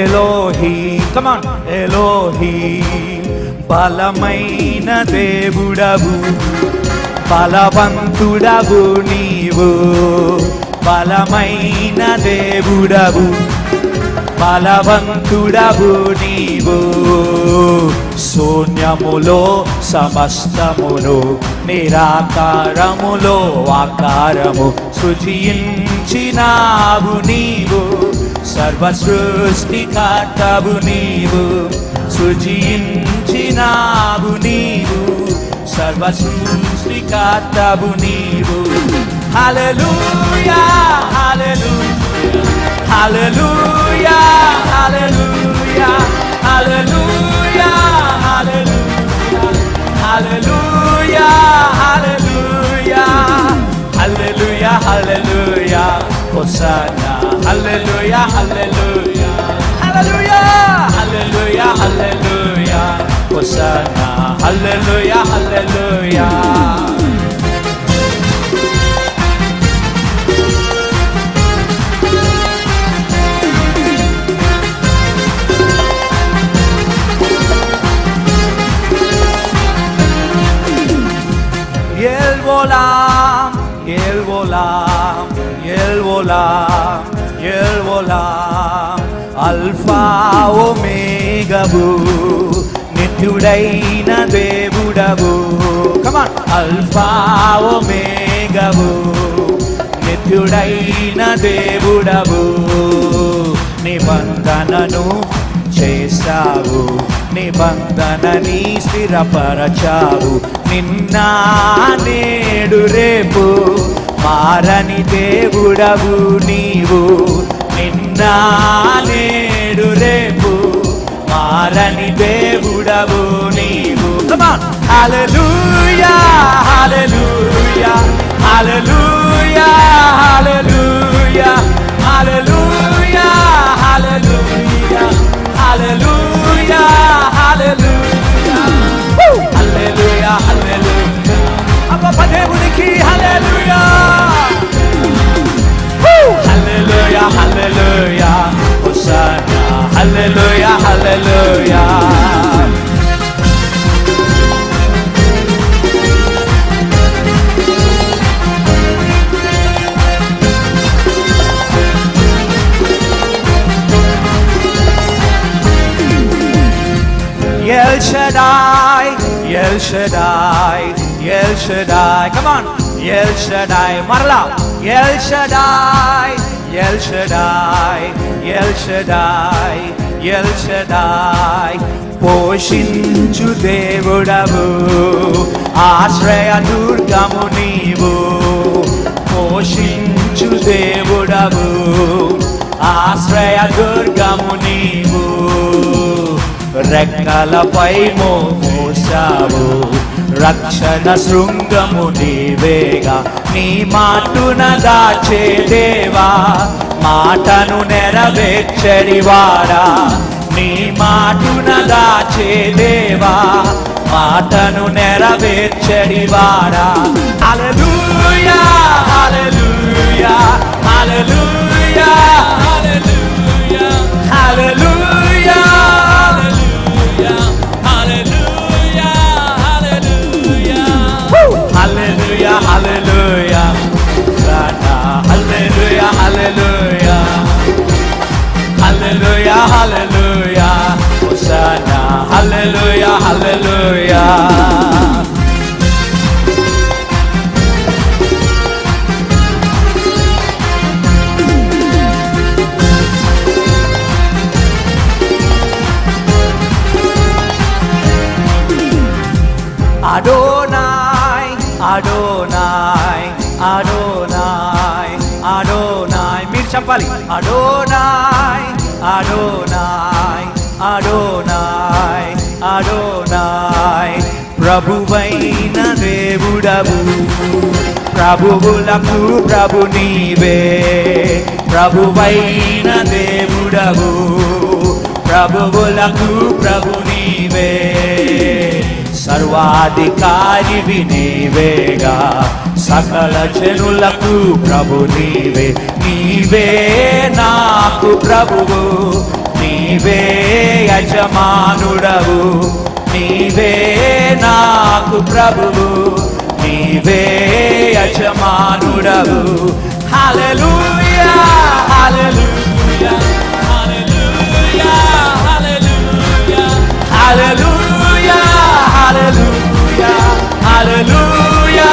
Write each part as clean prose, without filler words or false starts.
Elohim, come on, Elohim బలమైన దేవుడవు, బలవంతుడవు నీవు, బలమైన దేవుడవు, బలవంతుడవు నీవు. శూన్యములో సమస్తమును, నిరాకారములో ఆకారము సృజించినావు నీవు, సర్వ సృష్టికర్తవు నీవు, సృజించినావు నీవు, సర్వ సృష్టికర్తవు నీవు. హల్లెలూయా hallelujah hallelujah hallelujah hallelujah hallelujah hallelujah hallelujah hallelujah hosanna hallelujah hallelujah hallelujah hallelujah hallelujah hosanna hallelujah హల్లెలూయా. El volam, el volam, el volam, el volam, alfa omegavu, నిత్యుడైన దేవుడవు, come on, alfa omegavu, నిత్యుడైన దేవుడవు. నిబంధనను చేశావు, నిబంధనని స్థిరపరచావు, నిన్న నేడు రేపు మారని దేవుడవు నీవు, నిన్న నేడు రేపు మారని దేవుడవు నీవు. హల్లెలూయా hallelujah hallelujah hallelujah hallelujah hallelujah hallelujah hallelujah hallelujah హల్లెలూయా. అబ్బా దేవునికి హల్లెలూయా hallelujah hallelujah hosanna hallelujah hallelujah. El Shaddai, El Shaddai, El Shaddai, come on, El Shaddai, marla, El Shaddai, El Shaddai, El Shaddai, El Shaddai, పోషించు దేవుడవు, ఆశ్రయ దుర్గము నీవు, పోషించు దేవుడవు, ఆశ్రయ దుర్గము నీవు. రెక్కలపై మోసావు, రక్షణ శృంగము నీవేగా, నీ మాటున దాచే దేవా, మాటను నెరవేర్చడివాడా, నీ మాటున దాచే దేవా, మాటను నెరవేర్చడివాడా. హల్లెలూయా హల్లెలూయా హల్లెలూయా హల్లెలూయా హల్లెలూయా hallelujah hallelujah hallelujah hallelujah hallelujah hallelujah hosanna hallelujah hallelujah. Adonai, Adonai, Adonai, Adonai. Mir Champali. Adonai, Adonai, Adonai, Adonai. ప్రభువైన దేవుడవు, ప్రభువులకు ప్రభు నీవే, ప్రభువైన దేవుడవు, ప్రభువులకు ప్రభు నీవే. సర్వాధికారివి నీవేగా, సకల జనులకు ప్రభు నీవే, నీవే నాకు ప్రభువు, నీవే యజమానుడవు, నీవే నాకు ప్రభువు, నీవే యజమానుడవు. హల్లెలూయా hallelujah hallelujah hallelujah hallelujah hallelujah hallelujah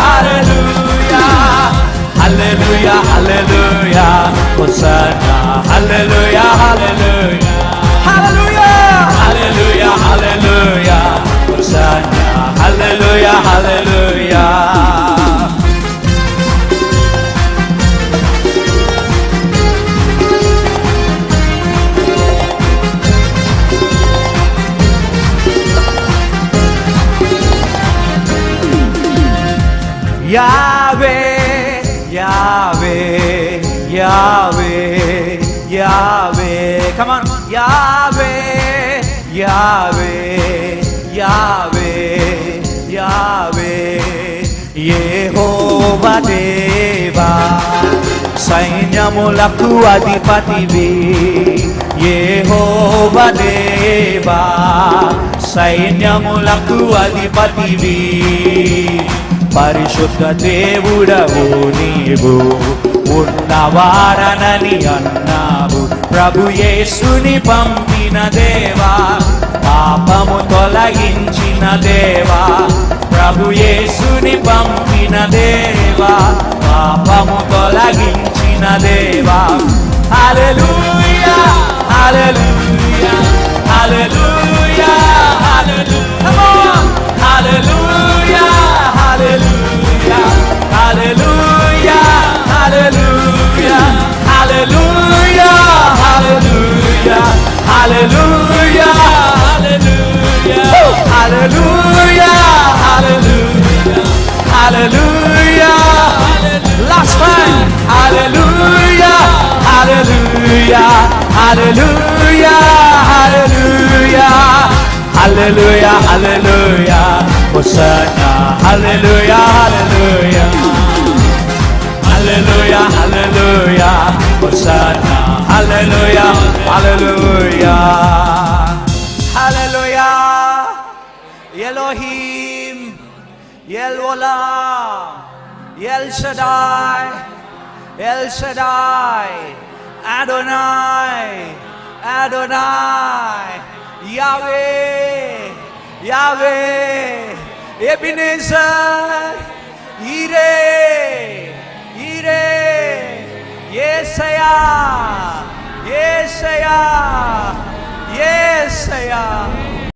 hallelujah hallelujah hallelujah hosanna hallelujah hallelujah hallelujah hallelujah hallelujah hosanna hallelujah హల్లెలూయా. యావే యావే యావే యావే come on యావే యావే యావే యావే యెహోవా దేవా సైన్యములకు అధిపతివి, యెహోవా దేవా సైన్యములకు అధిపతివి, పరిశుద్ధ దేవుడవు నీవు, ఉన్నవాడనని అన్నావు. ప్రభు యేసుని పంపిన దేవా, పాపము తొలగించిన దేవా, ప్రభు యేసుని పంపిన దేవా, పాపము తొలగించిన దేవా. Hallelujah hallelujah hallelujah hallelujah hallelujah hallelujah hallelujah hallelujah hallelujah hallelujah hallelujah hallelujah hallelujah hallelujah. Last time. Hallelujah hallelujah hallelujah hallelujah hallelujah hallelujah hosanna hallelujah hallelujah hallelujah hallelujah hosanna hallelujah hallelujah hallelujah. Elohim El Olam El Shaddai El Shaddai Adonai Adonai Yahweh Yahweh Ebenezer ఈరే ఈరే యేసయ్యా యేసయ్యా యేసయ్యా